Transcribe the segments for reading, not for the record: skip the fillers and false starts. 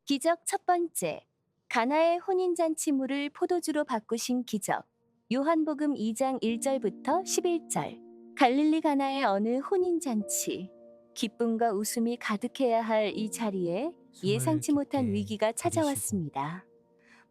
기적 첫 번째. 가나의 혼인잔치물을 포도주로 바꾸신 기적. 요한복음 2장 1절부터 11절. 갈릴리 가나의 어느 혼인잔치. 기쁨과 웃음이 가득해야 할 이 자리에 숨을 예상치 못한 깊게 위기가 들이쉬고 찾아왔습니다.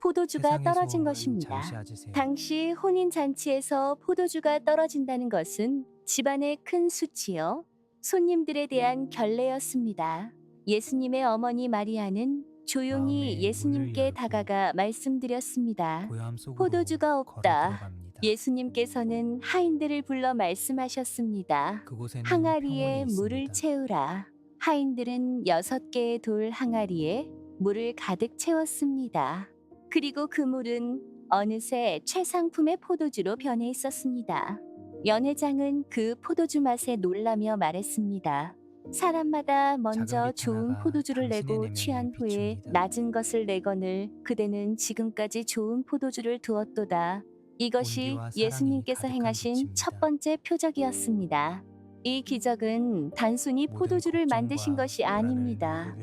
포도주가 세상의 떨어진 소원을 것입니다. 잠시 하세요. 당시 혼인잔치에서 포도주가 떨어진다는 것은 집안의 큰 수치요. 손님들에 대한 결례였습니다. 예수님의 어머니 마리아는 조용히 마음에 문을 예수님께 열고 다가가 말씀드렸습니다. 고요함 속으로 포도주가 걸어 없다. 들어갑니다. 예수님께서는 하인들을 불러 말씀하셨습니다. 그곳에는 평온이 항아리에 물을 있습니다. 채우라. 하인들은 6개의 돌 항아리에 물을 가득 채웠습니다. 그리고 그 물은 어느새 최상품의 포도주로 변해 있었습니다. 연회장은 그 포도주 맛에 놀라며 말했습니다. 사람마다 작은 먼저 빛 좋은 하나가 포도주를 당신의 내고 내면을 취한 후에 비춥니다. 낮은 것을 내거늘 그대는 지금까지 좋은 포도주를 두었도다. 이것이 온기와 사랑이 예수님께서 가득한 행하신 첫 빛입니다. 번째 표적이었습니다. 이 기적은 단순히 모든 포도주를 만드신 걱정과 것이 불안을 아닙니다.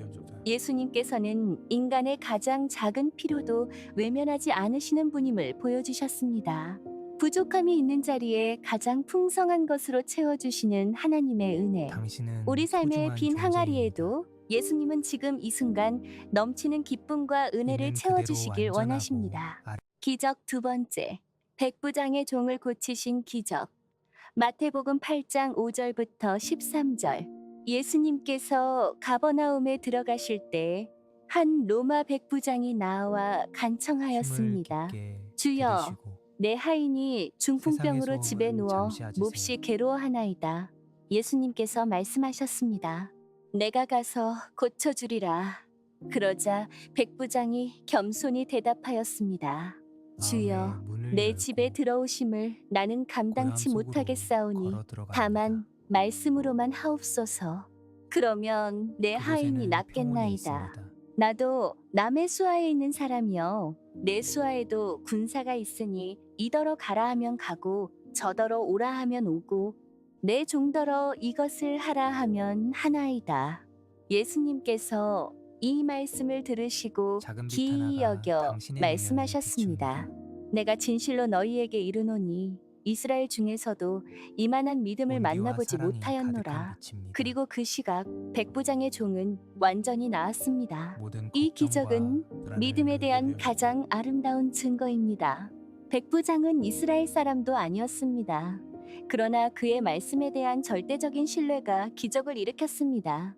예수님께서는 인간의 가장 작은 필요도 외면하지 않으시는 분임을 보여주셨습니다. 부족함이 있는 자리에 가장 풍성한 것으로 채워주시는 하나님의 은혜. 우리 당신은 삶의 소중한 빈 존재입니다. 항아리에도 예수님은 지금 이 순간 넘치는 기쁨과 은혜를 있는 그대로 채워주시길 안전하고 원하십니다. 기적 두 번째. 백부장의 종을 고치신 기적. 마태복음 8장 5절부터 13절. 예수님께서 가버나움에 들어가실 때 한 로마 백부장이 나와 숨을 간청하였습니다. 깊게 주여, 들이쉬고 내 하인이 세상의 중풍병으로 집에 소원을 누워 잠시 몹시 하세요. 괴로워하나이다. 예수님께서 말씀하셨습니다. 내가 가서 고쳐주리라. 그러자 백부장이 겸손히 대답하였습니다. 마음에 주여, 문을 내 집에 열고 들어오심을 나는 고요함 감당치 속으로 못하겠사오니 걸어 들어갑니다. 다만 말씀으로만 하옵소서. 그러면 내 하인이 그곳에는 평온이 낫겠나이다. 있습니다. 나도 남의 수하에 있는 사람이여. 내 수하에도 군사가 있으니 이더러 가라 하면 가고 저더러 오라 하면 오고 내 종더러 이것을 하라 하면 하나이다. 예수님께서 이 말씀을 들으시고 작은 빛 기이 하나가 여겨 당신의 내면을 말씀하셨습니다. 비춥니다. 내가 진실로 너희에게 이르노니 이스라엘 중에서도 이만한 믿음을 온기와 만나보지 사랑이 가득한 못하였노라. 빛입니다. 그리고 그 시각 백부장의 종은 완전히 나았습니다. 모든 이 걱정과 기적은 불안을 믿음에 대한 가장 아름다운 증거입니다. 백부장은 이스라엘 사람도 아니었습니다. 그러나 그의 말씀에 대한 절대적인 신뢰가 기적을 일으켰습니다.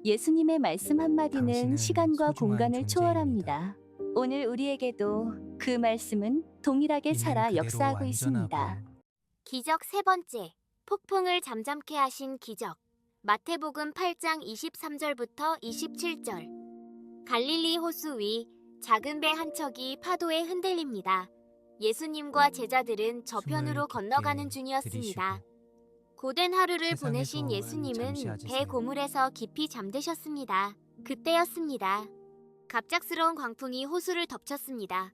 예수님의 말씀 한마디는 당신은 시간과 소중한 공간을 존재입니다. 초월합니다. 오늘 우리에게도 그 말씀은 동일하게 있는 살아 그대로 역사하고 있습니다. 안전하고 기적 세 번째. 폭풍을 잠잠케 하신 기적. 마태복음 8장 23절부터 27절. 갈릴리 호수 위 작은 배 한 척이 파도에 흔들립니다. 예수님과 제자들은 저편으로 숨을 건너가는 깊게 중이었습니다. 들이쉬고 고된 하루를 세상의 보내신 소원을 예수님은 잠시 배 하세요. 고물에서 깊이 잠드셨습니다. 그때였습니다. 갑작스러운 광풍이 호수를 덮쳤습니다.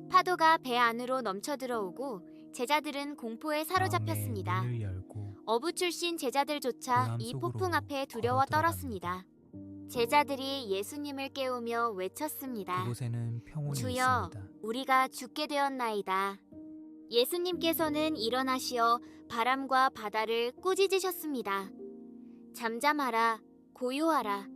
파도가 배 안으로 넘쳐 들어오고 제자들은 공포에 마음에 사로잡혔습니다. 문을 열고 어부 출신 제자들조차 고요함 이 속으로 폭풍 앞에 걸어 두려워 들어갑니다. 떨었습니다. 제자들이 예수님을 깨우며 외쳤습니다. 그곳에는 평온이 주여, 있습니다. 우리가 죽게 되었나이다. 예수님께서는 일어나시어 바람과 바다를 꾸짖으셨습니다. 잠잠하라, 고요하라.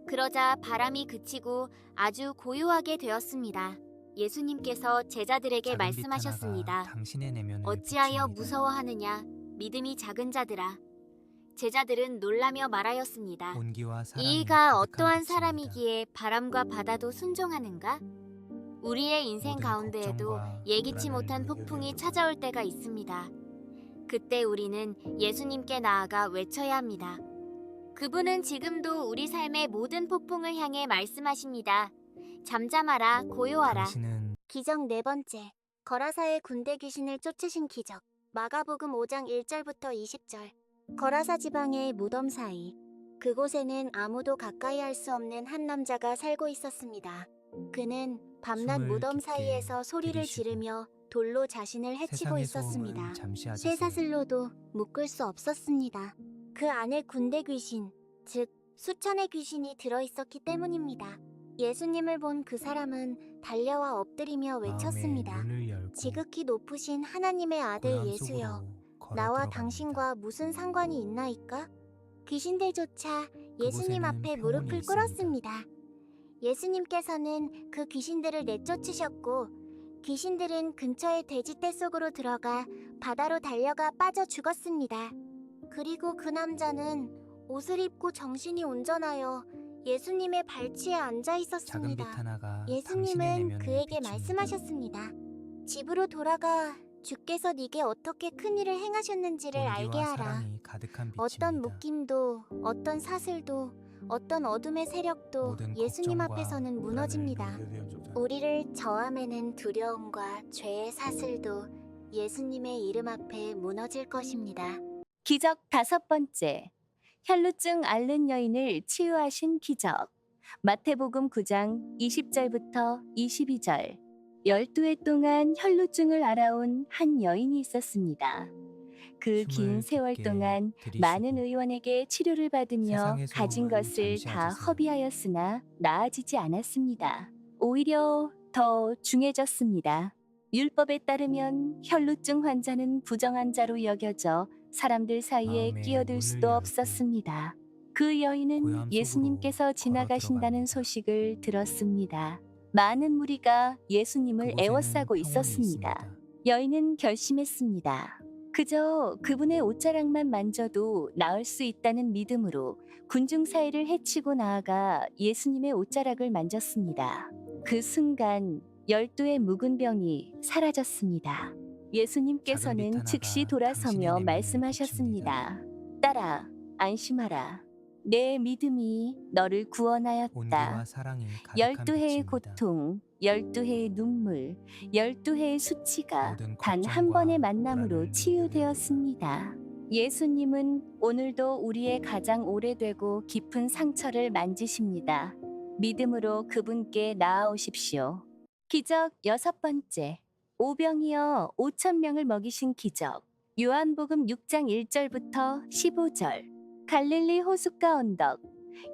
그러자 바람이 그치고 아주 고요하게 되었습니다. 예수님께서 제자들에게 작은 빛 말씀하셨습니다. 하나가 당신의 내면을 어찌하여 비춥니다. 무서워하느냐? 믿음이 작은 자들아. 제자들은 놀라며 말하였습니다. 온기와 사랑이 이가 가득한 어떠한 빛입니다. 사람이기에 바람과 바다도 순종하는가? 우리의 인생 모든 가운데에도 걱정과 예기치 불안을 못한 폭풍이 찾아올 때가 있습니다. 그때 우리는 예수님께 나아가 외쳐야 합니다. 그분은 지금도 우리 삶의 모든 폭풍을 향해 말씀하십니다. 잠잠하라, 고요하라. 당신은 기적 네 번째. 거라사의 군대 귀신을 쫓으신 기적. 마가복음 5장 1절부터 20절. 거라사 지방의 무덤 사이. 그곳에는 아무도 가까이 할 수 없는 한 남자가 살고 있었습니다. 그는 밤낮 숨을 무덤 깊게 사이에서 소리를 들이쉬고 지르며 돌로 자신을 해치고 세상의 있었습니다. 소음을 잠시 하세요. 쇠사슬로도 묶을 수 없었습니다. 그 안에 군대 귀신, 즉 수천의 귀신이 들어있었기 때문입니다. 예수님을 본 그 사람은 달려와 엎드리며 외쳤습니다. 마음의 문을 열고 지극히 높으신 하나님의 아들 고향 예수여, 속으로 걸어 나와 들어갑니다. 당신과 무슨 상관이 있나이까? 귀신들조차 예수님 그곳에는 앞에 평온이 무릎을 있습니다. 꿇었습니다. 예수님께서는 그 귀신들을 내쫓으셨고 귀신들은 근처의 돼지떼 속으로 들어가 바다로 달려가 빠져 죽었습니다. 그리고 그 남자는 옷을 입고 정신이 온전하여 예수님의 발치에 앉아 작은 있었습니다. 빛 하나가 당신의 예수님은 내면을 그에게 비춥니다. 말씀하셨습니다. 집으로 돌아가 주께서 네게 어떻게 큰 일을 행하셨는지를 알게 온기와 하라. 사랑이 가득한 빛입니다. 어떤 묶임도, 어떤 사슬도, 어떤 어둠의 세력도 모든 예수님 걱정과 앞에서는 불안을 무너집니다. 우리를 저함에는 두려움과 죄의 사슬도 예수님의 이름 앞에 무너질 것입니다. 기적 5번째. 혈루증 앓는 여인을 치유하신 기적. 마태복음 9장 20절부터 22절. 12해 동안 혈루증을 앓아온 한 여인이 있었습니다. 그 긴 숨을 세월 깊게 동안 들이쉬고 많은 의원에게 치료를 받으며 세상의 가진 소음을 것을 잠시 다 하세요. 허비하였으나 나아지지 않았습니다. 오히려 더 중해졌습니다. 율법에 따르면 혈루증 환자는 부정한 자로 여겨져 사람들 사이에 마음의 끼어들 문을 수도 열고 없었습니다. 그 여인은 고향 속으로 예수님께서 걸어 지나가신다는 들어갑니다. 소식을 들었습니다. 많은 무리가 예수님을 그곳에는 애워싸고 평온이 있었습니다. 있습니다. 여인은 결심했습니다. 그저 그분의 옷자락만 만져도 나을 수 있다는 믿음으로 군중 사이를 헤치고 나아가 예수님의 옷자락을 만졌습니다. 그 순간 12의 묵은 병이 사라졌습니다. 예수님께서는 작은 빛 즉시 하나가 돌아서며 당신의 내면을 말씀하셨습니다. 딸아, 안심하라. 내 믿음이 너를 구원하였다. 온기와 사랑이 가득한 12해의 빛입니다. 고통, 12해의 눈물, 12해의 수치가 모든 단 한 걱정과 번의 만남으로 불안을 치유되었습니다. 예수님은 오늘도 우리의 가장 오래되고 깊은 상처를 만지십니다. 믿음으로 그분께 나아오십시오. 기적 6번째. 오병이어 5,000명을 먹이신 기적. 요한복음 6장 1절부터 15절. 갈릴리 호숫가 언덕.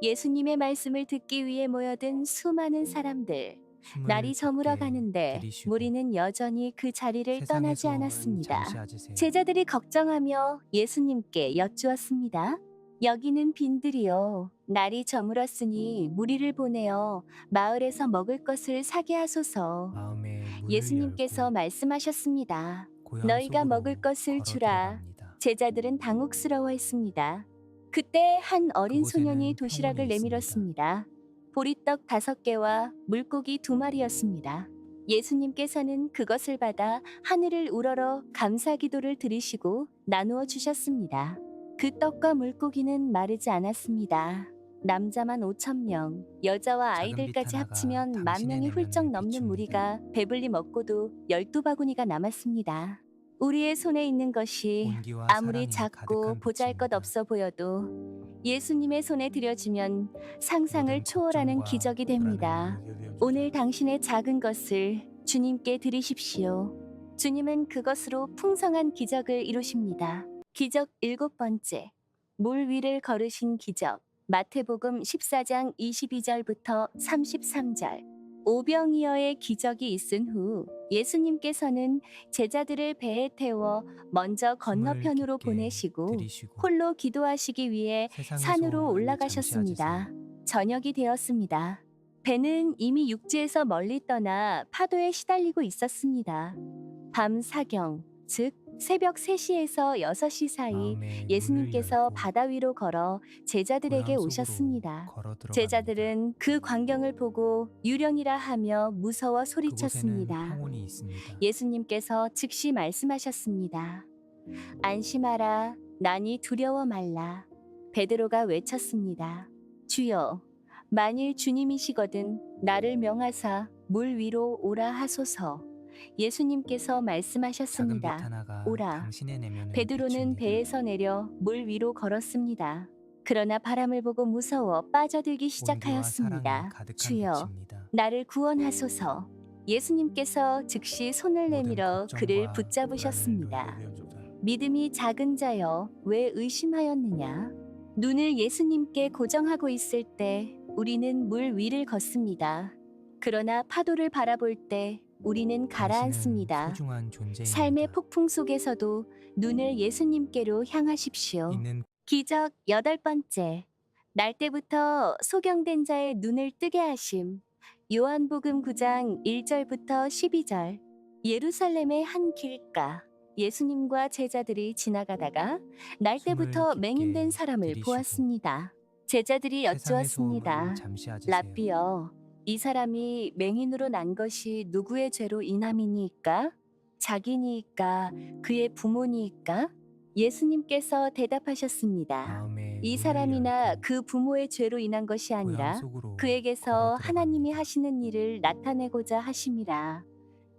예수님의 말씀을 듣기 위해 모여든 수많은 사람들. 숨을 날이 저물어 깊게 가는데 들이쉬고 무리는 여전히 그 자리를 세상의 떠나지 소음을 않았습니다. 잠시 하세요. 제자들이 걱정하며 예수님께 여쭈었습니다. 여기는 빈들이요. 날이 저물었으니 무리를 보내어 마을에서 먹을 것을 사게 하소서. 마음의 문을 예수님께서 열고 말씀하셨습니다. 고향 너희가 속으로 먹을 것을 걸어 주라. 들어갑니다. 제자들은 당혹스러워했습니다. 그때 한 어린 그곳에는 소년이 도시락을 평온이 내밀었습니다. 보리떡 5개와 물고기 2마리였습니다. 예수님께서는 그것을 받아 하늘을 우러러 감사 기도를 드리시고 나누어 주셨습니다. 그 떡과 물고기는 마르지 않았습니다. 남자만 5,000명, 여자와 작은 아이들까지 빛 하나가 합치면 10,000명이 당신의 훌쩍 내면을 넘는 비춥니다. 무리가 배불리 먹고도 12바구니가 남았습니다. 우리의 손에 있는 것이 온기와 아무리 사랑이 작고 가득한 보잘것 빛입니다. 없어 보여도 예수님의 손에 들여지면 상상을 모든 초월하는 걱정과 기적이 됩니다. 오늘 당신의 작은 것을 주님께 드리십시오. 주님은 그것으로 풍성한 기적을 이루십니다. 기적 7번째. 물 위를 걸으신 기적. 마태복음 14장 22절부터 33절. 오병이어의 기적이 있은 후 예수님께서는 제자들을 배에 태워 먼저 건너편으로 깊게 보내시고 들이쉬고 홀로 기도하시기 위해 세상의 산으로 소음을 올라가셨습니다. 잠시 하세요. 저녁이 되었습니다. 배는 이미 육지에서 멀리 떠나 파도에 시달리고 있었습니다. 밤 사경, 즉 새벽 3시에서 6시 사이 마음의 예수님께서 문을 열고 바다 위로 걸어 제자들에게 고향 속으로 오셨습니다. 걸어 들어갑니다. 제자들은 그 광경을 보고 유령이라 하며 무서워 그곳에는 소리쳤습니다. 평온이 있습니다. 예수님께서 즉시 말씀하셨습니다. 안심하라, 나니 두려워 말라. 베드로가 외쳤습니다. 주여, 만일 주님이시거든 나를 명하사 물 위로 오라 하소서. 예수님께서 작은 빛 말씀하셨습니다. 하나가 오라. 당신의 내면을 베드로는 비춥니다. 배에서 내려 물 위로 걸었습니다. 그러나 바람을 보고 무서워 빠져들기 온기와 시작하였습니다. 사랑이 가득한 주여, 빛입니다. 나를 구원하소서. 예수님께서 즉시 손을 모든 내밀어 걱정과 그를 붙잡으셨습니다. 믿음이 작은 자여, 왜 의심하였느냐? 눈을 예수님께 고정하고 있을 때 우리는 물 위를 걷습니다. 그러나 파도를 바라볼 때 우리는 가라앉습니다. 당신은 소중한 존재입니다. 삶의 폭풍 속에서도 눈을 예수님께로 향하십시오. 있는 기적 8번째. 날 때부터 소경된 자의 눈을 뜨게 하심. 요한복음 9장 1절부터 12절. 예루살렘의 한 길가. 예수님과 제자들이 지나가다가 날 때부터 숨을 맹인된 깊게 사람을 들이쉬고 보았습니다. 제자들이 세상의 여쭈었습니다. 소음을 잠시 하세요. 랍비여, 이 사람이 맹인으로 난 것이 누구의 죄로 인함이니까? 자기니까? 그의 부모니까? 예수님께서 대답하셨습니다. 마음에 이 문을 사람이나 열고 그 부모의 죄로 인한 것이 고향 아니라 속으로 그에게서 걸어 하나님이 들어갑니다. 하시는 일을 나타내고자 하심이라.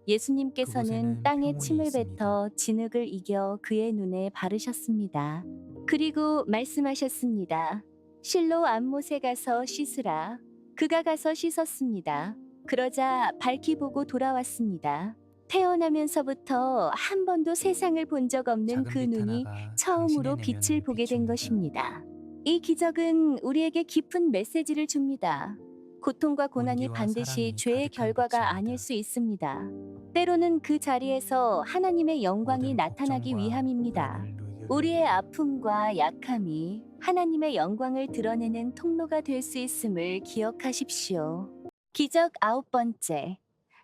예수님께서는 그곳에는 땅에 평온이 침을 있습니다. 뱉어 진흙을 이겨 그의 눈에 바르셨습니다. 그리고 말씀하셨습니다. 실로 안못에 가서 씻으라. 그가 가서 씻었습니다. 그러자 밝히 보고 돌아왔습니다. 태어나면서부터 한 번도 세상을 본 적 없는 작은 그 빛 눈이 하나가 처음으로 당신의 빛을 내면을 보게 된 비춥니다. 것입니다. 이 기적은 우리에게 깊은 메시지를 줍니다. 고통과 고난이 온기와 반드시 사랑이 죄의 가득한 결과가 빛입니다. 아닐 수 있습니다. 때로는 그 자리에서 하나님의 영광이 모든 나타나기 걱정과 위함입니다. 불안을 우리의 아픔과 약함이 하나님의 영광을 드러내는 통로가 될 수 있음을 기억하십시오. 기적 9번째.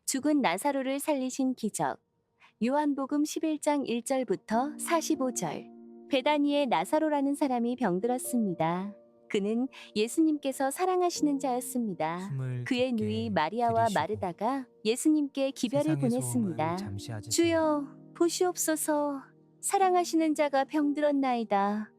죽은 나사로를 살리신 기적. 요한복음 11장 1절부터 45절. 베다니에 나사로라는 사람이 병들었습니다. 그는 예수님께서 사랑하시는 자였습니다. 숨을 그의 깊게 누이 마리아와 들이쉬고 마르다가 예수님께 기별을 세상의 보냈습니다. 소음을 잠시 하세요. 주여, 보시옵소서. 사랑하시는 자가 병들었나이다.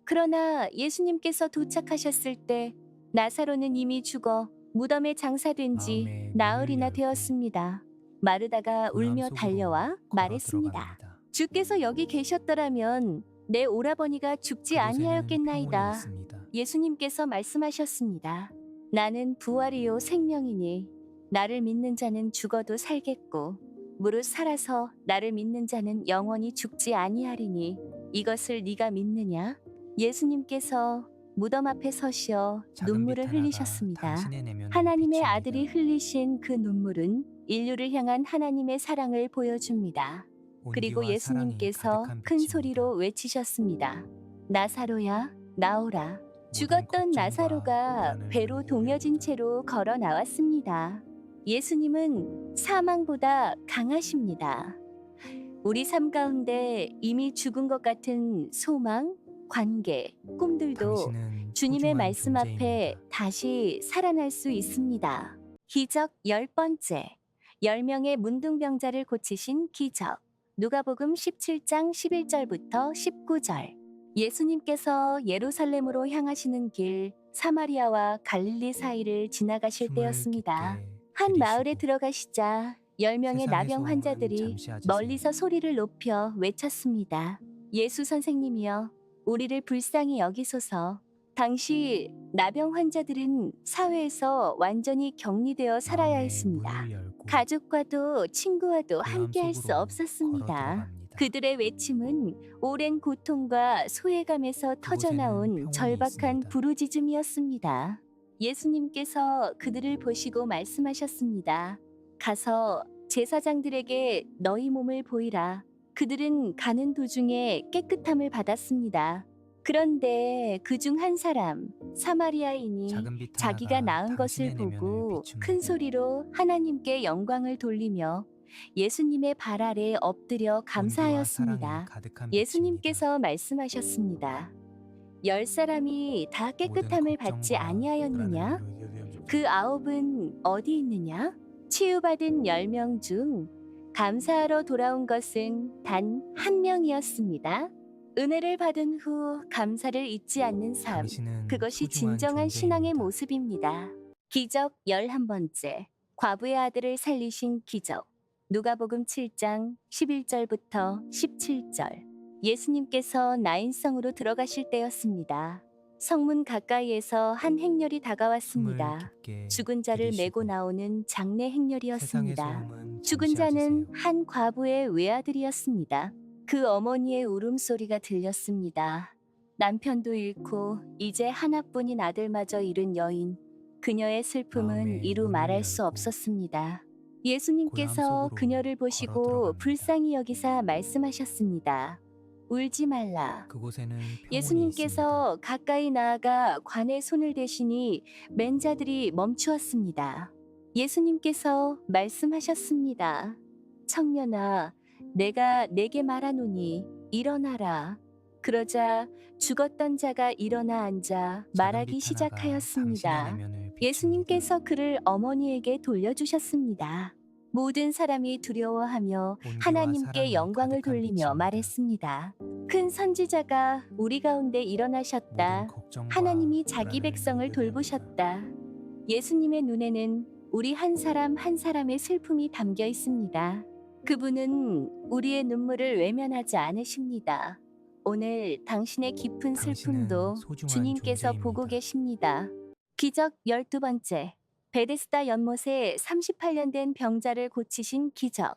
그러나 예수님께서 도착하셨을 때 나사로는 이미 죽어 무덤에 장사된 지 마음에 나흘이나 문을 열고 되었습니다. 마르다가 고향 울며 속으로 달려와 걸어 말했습니다. 들어갑니다. 주께서 여기 계셨더라면 내 오라버니가 죽지 그곳에는 평온이 아니하였겠나이다. 있습니다. 예수님께서 말씀하셨습니다. 나는 부활이요 생명이니 나를 믿는 자는 죽어도 살겠고 무릇 살아서 나를 믿는 자는 영원히 죽지 아니하리니 이것을 네가 믿느냐? 예수님께서 무덤 앞에 서시어 작은 눈물을 빛 하나가 흘리셨습니다. 당신의 내면을 하나님의 비춥니다. 아들이 흘리신 그 눈물은 인류를 향한 하나님의 사랑을 보여줍니다. 그리고 온기와 사랑이 예수님께서 가득한 큰 빛입니다. 소리로 외치셨습니다. 나사로야, 나오라. 죽었던 걱정과 나사로가 불안을 배로 동여진 흘려줍니다. 채로 걸어 나왔습니다. 예수님은 사망보다 강하십니다. 우리 삶 가운데 이미 죽은 것 같은 소망, 관계, 꿈들도 당신은 주님의 소중한 말씀 앞에 존재입니다. 다시 살아날 수 있습니다. 기적 10번째. 10명의 문둥병자를 고치신 기적. 누가복음 17장 11절부터 19절. 예수님께서 예루살렘으로 향하시는 길 사마리아와 갈릴리 사이를 지나가실 숨을 때였습니다. 깊게 한 마을에 들이쉬고 들어가시자 10명의 세상의 나병 소음을 환자들이 잠시 하세요. 멀리서 소리를 높여 외쳤습니다. 예수 선생님이여, 우리를 불쌍히 여기소서. 당시 나병 환자들은 사회에서 완전히 격리되어 살아야 마음의 했습니다. 문을 열고 가족과도 친구와도 고향 함께할 수 속으로 없었습니다. 걸어 들어갑니다. 그들의 외침은 오랜 고통과 소외감에서 터져나온 평온이 절박한 있습니다. 부르짖음이었습니다. 예수님께서 그들을 보시고 말씀하셨습니다. 가서 제사장들에게 너희 몸을 보이라. 그들은 가는 도중에 깨끗함을 받았습니다. 그런데 그중 한 사람, 사마리아인이 작은 빛 자기가 하나가 낳은 것을 당신의 내면을 보고 비춥니다. 큰 소리로 하나님께 영광을 돌리며 예수님의 발 아래 엎드려 온기와 감사하였습니다. 사랑이 가득한 예수님께서 말씀하셨습니다. 10사람이 다 빛입니다. 깨끗함을 모든 받지 걱정과 아니하였느냐? 불안을 그 9은 어디 있느냐? 치유받은 10명 중 감사하러 돌아온 것은 단 한 명이었습니다. 은혜를 받은 후 감사를 잊지 않는 삶. 당신은 그것이 소중한 진정한 신앙의 존재입니다. 모습입니다. 기적 11번째. 과부의 아들을 살리신 기적. 누가복음 7장 11절부터 17절. 예수님께서 나인성으로 들어가실 때였습니다. 성문 가까이에서 한 행렬이 숨을 다가왔습니다. 깊게 죽은 자를 들이쉬고 메고 나오는 장례 세상의 행렬이었습니다. 소음은 죽은 잠시 자는 하세요. 한 과부의 외아들이었습니다. 그 어머니의 울음소리가 들렸습니다. 남편도 잃고 이제 하나뿐인 아들마저 잃은 여인. 그녀의 슬픔은 마음에 이루 문을 말할 수 열고 없었습니다. 고향 예수님께서 속으로 그녀를 걸어 보시고 들어갑니다. 불쌍히 여기사 말씀하셨습니다. 울지 말라. 그곳에는 평원이 있습니다. 예수님께서 가까이 나아가 관에 손을 대시니 맨자들이 멈추었습니다. 예수님께서 말씀하셨습니다. 청년아, 내가 내게 말하노니 일어나라. 그러자 죽었던 자가 일어나 앉아 작은 말하기 빛 하나가 당신의 시작하였습니다. 내면을 비춥니다. 예수님께서 그를 어머니에게 돌려주셨습니다. 모든 사람이 두려워하며 온기와 하나님께 사랑이 영광을 가득한 돌리며 빛입니다. 말했습니다. 큰 선지자가 우리 가운데 일어나셨다. 모든 걱정과 하나님이 자기 불안을 백성을 물들입니다. 돌보셨다. 예수님의 눈에는 우리 한 사람 한 사람의 슬픔이 담겨 있습니다. 그분은 우리의 눈물을 외면하지 않으십니다. 오늘 당신의 깊은 당신은 슬픔도 소중한 주님께서 존재입니다. 보고 계십니다. 기적 12번째. 베데스다 연못에 38년 된 병자를 고치신 기적.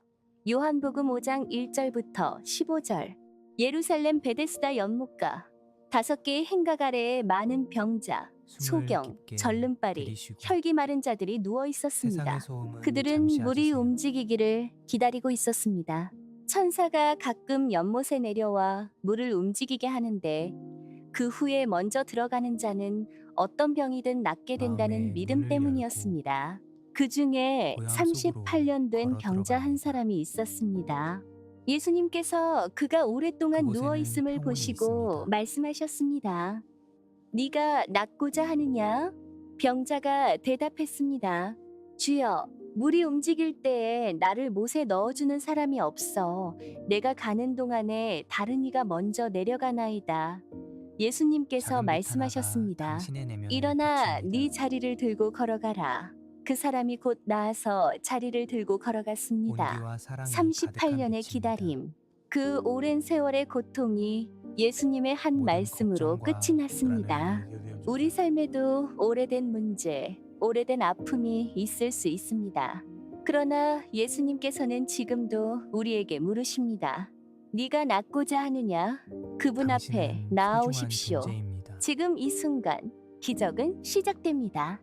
요한복음 5장 1절부터 15절. 예루살렘 베데스다 연못가. 5개의 행각 아래에 많은 병자, 숨을 소경, 깊게 절름발이, 들이쉬고 혈기 마른 자들이 누워 있었습니다. 세상의 소음은 그들은 잠시 물이 하세요. 움직이기를 기다리고 있었습니다. 천사가 가끔 연못에 내려와 물을 움직이게 하는데 그 후에 먼저 들어가는 자는 어떤 병이든 낫게 된다는 마음에 믿음 문을 때문이었습니다. 그 중에 고향 38년 된 속으로 병자 한 걸어 사람이 있었습니다. 예수님께서 그가 오랫동안 그곳에는 누워 있음을 평온이 보시고 있습니다. 말씀하셨습니다. 네가 낫고자 하느냐? 병자가 대답했습니다. 주여, 물이 움직일 때에 나를 못에 넣어주는 사람이 없어. 내가 가는 동안에 다른 이가 먼저 내려가나이다. 예수님께서 작은 빛 말씀하셨습니다. 하나가 당신의 내면을 일어나 비춥니다. 네 자리를 들고 걸어가라. 그 사람이 곧 나아서 자리를 들고 걸어갔습니다. 온기와 사랑이 38년의 가득한 빛입니다. 기다림. 그 오랜 세월의 고통이 예수님의 한 모든 말씀으로 걱정과 끝이 났습니다. 불안을 우리 삶에도 오래된 문제, 오래된 아픔이 있을 수 있습니다. 그러나 예수님께서는 지금도 우리에게 물으십니다. 네가 낫고자 하느냐? 그분 앞에 당신은 소중한 나아오십시오. 존재입니다. 지금 이 순간 기적은 시작됩니다.